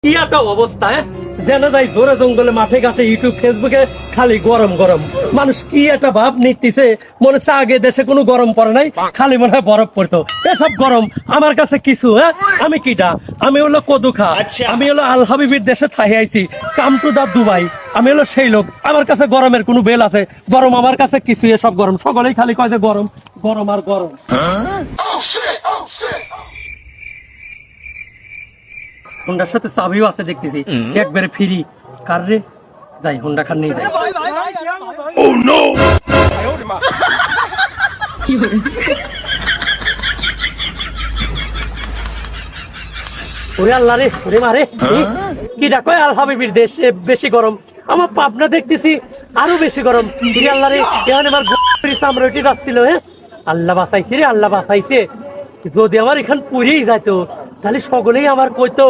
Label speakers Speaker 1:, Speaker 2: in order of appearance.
Speaker 1: কি একটা অবস্থা যেন যাই ধরে জঙ্গলে মাঠে ঘাটে ইউটিউব ফেসবুকে খালি গরম গরম মানুষ কি একটা ভাব নিতেছে মনে হচ্ছে আগে দেশে কোনো গরম পড়ে নাই খালি মনে হয় বরফ পড়তো এসব গরম আমার কাছে কিছু আমি কিটা আমি হলো কদুখা আমি হলো আল হাবিবির দেশে থাই আইছি কাম টু দা দুবাই আমি হলো সেই লোক আমার কাছে গরমের কোনো বেল আছে গরম আমার কাছে কিছু এসব গরম সকলেই খালি কয় যে গরম গরম আর গরম হুন্ডার সাথে চাবিও আছে দেখতেছি একবারে ফ্রি কার রে যাই হুন্ডা খান নিয়ে যাই ওরে আল্লাহ রে ওরে মারে কি ডাক আল হাবিবির দেশ বেশি গরম আমার পাবনা দেখতেছি আরো বেশি গরম ওরে আল্লাহ রে এখানে আমার চামড়া উঠে যাচ্ছিল আল্লাহ বাঁচাইছে রে আল্লাহ বাঁচাইছে যদি আমার এখান পুরেই যাইতো তাহলে সকলেই আমার কইতো